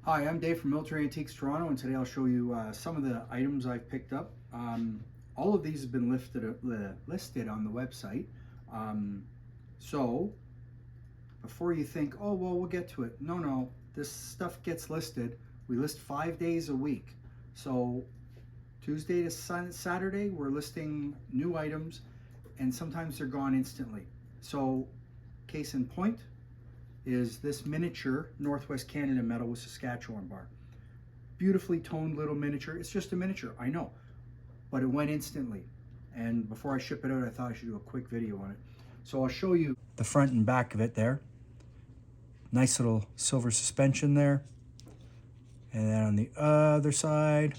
Hi, I'm Dave from Military Antiques Toronto, and today I'll show you some of the items I've picked up. All of these have been listed on the website. Um, so before you think, oh, well, we'll get to it. No, this stuff gets listed. We list 5 days a week. So Tuesday to Saturday, we're listing new items, and sometimes they're gone instantly. So case in point is this miniature Northwest Canada medal with Saskatchewan bar. Beautifully toned little miniature. It's just a miniature, I know, but it went instantly. And before I ship it out, I thought I should do a quick video on it. So I'll show you the front and back of it there. Nice little silver suspension there. And then on the other side,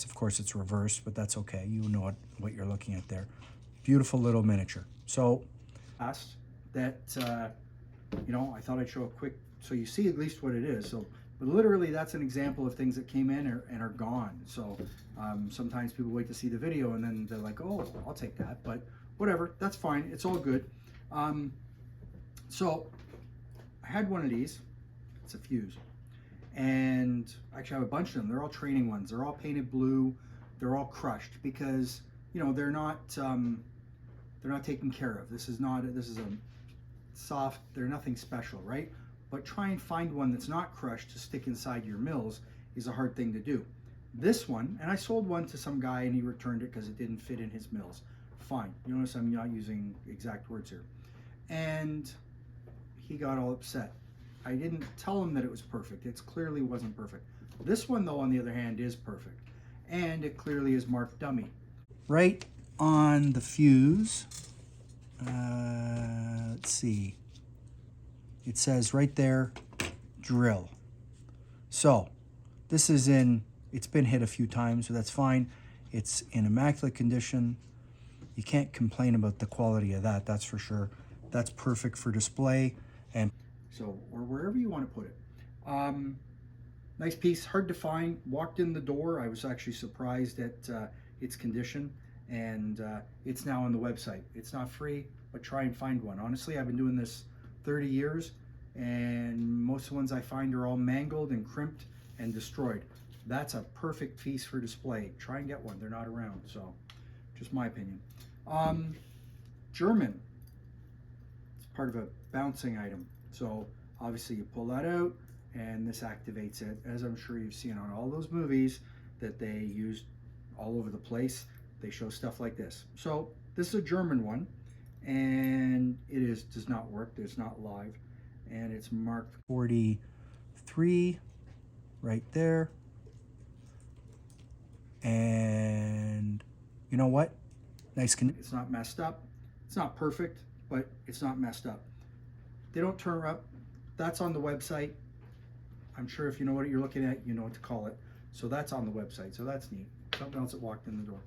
of course it's reversed, but that's okay. You know what you're looking at there. Beautiful little miniature. So that I thought I'd show a quick, so you see at least what it is. So, but literally that's an example of things that came in and are gone. So sometimes people wait to see the video and then they're like, oh, I'll take that, but whatever, that's fine. It's all good. So I had one of these, it's a fuse, and actually I have a bunch of them. They're all training ones. They're all painted blue. They're all crushed because, they're not taken care of. This is a soft, they're nothing special, right? But try and find one that's not crushed to stick inside your mills is a hard thing to do. This one, and I sold one to some guy and he returned it because it didn't fit in his mills. Fine. You notice I'm not using exact words here. And he got all upset. I didn't tell him that it was perfect. It clearly wasn't perfect. This one, though, on the other hand, is perfect. And it clearly is marked dummy. Right on the fuse, let's see, it says right there, drill. So this is it's been hit a few times, so that's fine. It's in immaculate condition. You can't complain about the quality of that, that's for sure. That's perfect for display, and so, or wherever you want to put it. Nice piece, hard to find. Walked in the door, I was actually surprised at its condition, and it's now on the website. It's not free, but try and find one. Honestly, I've been doing this 30 years, and most of the ones I find are all mangled and crimped and destroyed. That's a perfect piece for display. Try and get one. They're not around, so just my opinion. German. It's part of a bouncing item. So obviously you pull that out and this activates it, as I'm sure you've seen on all those movies that they used all over the place. They show stuff like this. So this is a German one, and it does not work. It's not live, and it's marked 43 right there. And you know what? Nice. It's not messed up. It's not perfect, but it's not messed up. They don't turn up. That's on the website. I'm sure if you know what you're looking at, you know what to call it. So that's on the website. So that's neat. Something else that walked in the door.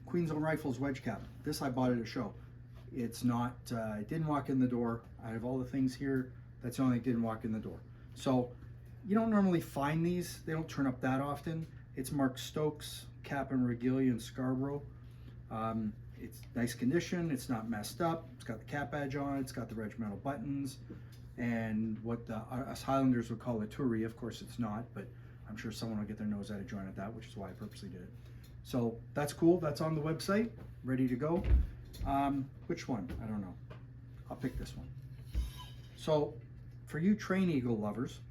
Queen's Own Rifles wedge cap. This I bought at a show. It's not, it didn't walk in the door. I have all the things here. That's the only thing that didn't walk in the door. So you don't normally find these. They don't turn up that often. It's marked Stokes, Cap and Regalia in Scarborough. It's nice condition. It's not messed up. It's got the cap badge on it. It's got the regimental buttons and what us Highlanders would call a Turi. Of course it's not, but I'm sure someone will get their nose out of joint at that, which is why I purposely did it. So that's cool. That's on the website, ready to go. Which one? I don't know. I'll pick this one. So for you Train Eagle lovers,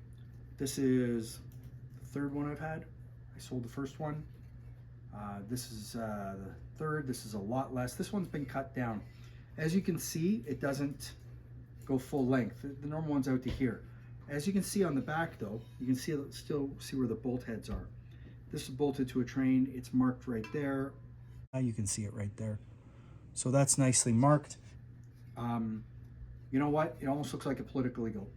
this is the third one I've had. I sold the first one. This is the third. This is a lot less. This one's been cut down. As you can see, it doesn't go full length. The normal one's out to here. As you can see on the back though, you can still see where the bolt heads are. This is bolted to a train. It's marked right there. You can see it right there. So that's nicely marked. You know what? It almost looks like a political eagle.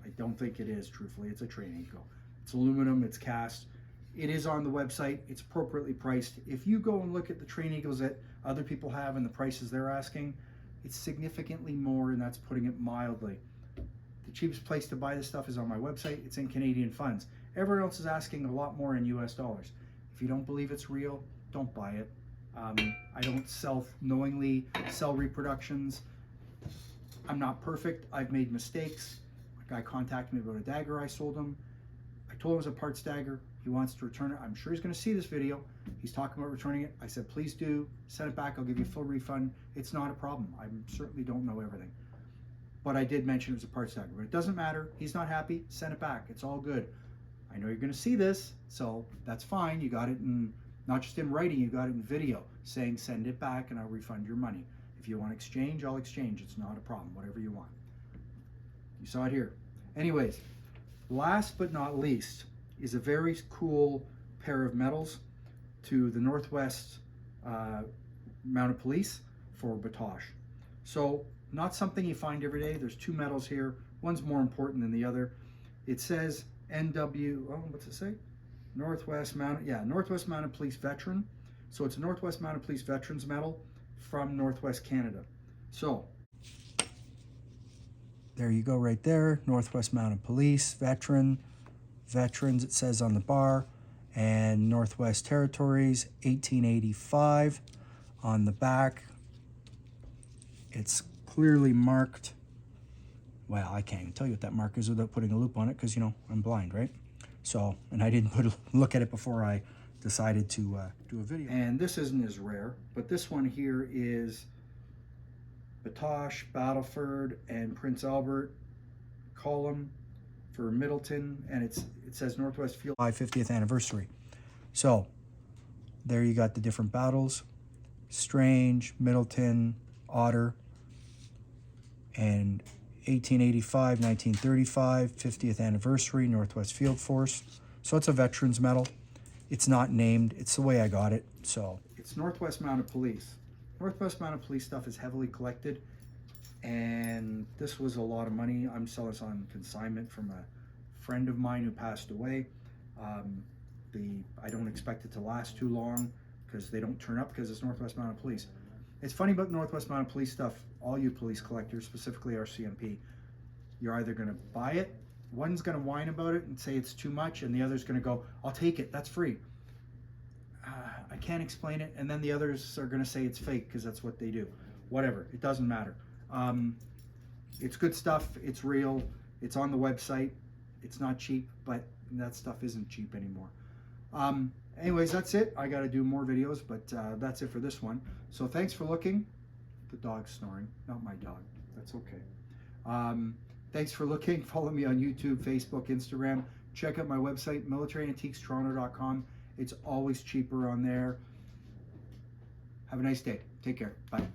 I don't think it is, truthfully. It's a train eagle. It's aluminum, it's cast. It is on the website. It's appropriately priced. If you go and look at the train eagles that other people have and the prices they're asking, it's significantly more, and that's putting it mildly. The cheapest place to buy this stuff is on my website. It's in Canadian funds. Everyone else is asking a lot more in US dollars. If you don't believe it's real, don't buy it. I don't knowingly sell reproductions. I'm not perfect. I've made mistakes. A guy contacted me about a dagger I sold him. I told him it was a parts dagger. He wants to return it. I'm sure he's going to see this video. He's talking about returning it. I said, please do. Send it back. I'll give you a full refund. It's not a problem. I certainly don't know everything. But I did mention it was a parts dagger. But it doesn't matter. He's not happy. Send it back. It's all good. I know you're going to see this, so that's fine. You got it in, not just in writing, you got it in video saying send it back and I'll refund your money. If you want to exchange, I'll exchange. It's not a problem. Whatever you want. You saw it here. Anyways, last but not least is a very cool pair of medals to the Northwest Mounted Police for Batoche. So not something you find every day. There's two medals here. One's more important than the other. It says what's it say? Northwest Mounted Police Veteran. So it's a Northwest Mounted Police Veterans Medal from Northwest Canada. So there you go right there. Northwest Mounted Police Veterans, it says on the bar, and Northwest Territories, 1885 on the back. It's clearly marked. Well, I can't even tell you what that mark is without putting a loop on it because, you know, I'm blind, right? So, and I didn't look at it before I decided to do a video. And this isn't as rare, but this one here is Batoche, Battleford, and Prince Albert column for Middleton, and it says Northwest Field 50th anniversary. So there you got the different battles: Strange, Middleton, Otter, and 1885, 1935, 50th anniversary, Northwest Field Force. So it's a veterans medal. It's not named. It's the way I got it. So it's Northwest Mounted Police. Northwest Mounted Police stuff is heavily collected, and this was a lot of money. I'm selling this on consignment from a friend of mine who passed away. I don't expect it to last too long because they don't turn up because it's Northwest Mounted Police. It's funny about Northwest Mounted Police stuff, all you police collectors, specifically RCMP, you're either going to buy it, one's going to whine about it and say it's too much, and the other's going to go, I'll take it, that's free. I can't explain it, and then the others are going to say it's fake because that's what they do. Whatever, it doesn't matter. It's good stuff, it's real, it's on the website, it's not cheap, but that stuff isn't cheap anymore. Anyways, that's it. I got to do more videos, but that's it for this one. So thanks for looking. The dog's snoring, not my dog. That's okay. Thanks for looking. Follow me on YouTube, Facebook, Instagram. Check out my website, militaryantiquestoronto.com. It's always cheaper on there. Have a nice day. Take care. Bye.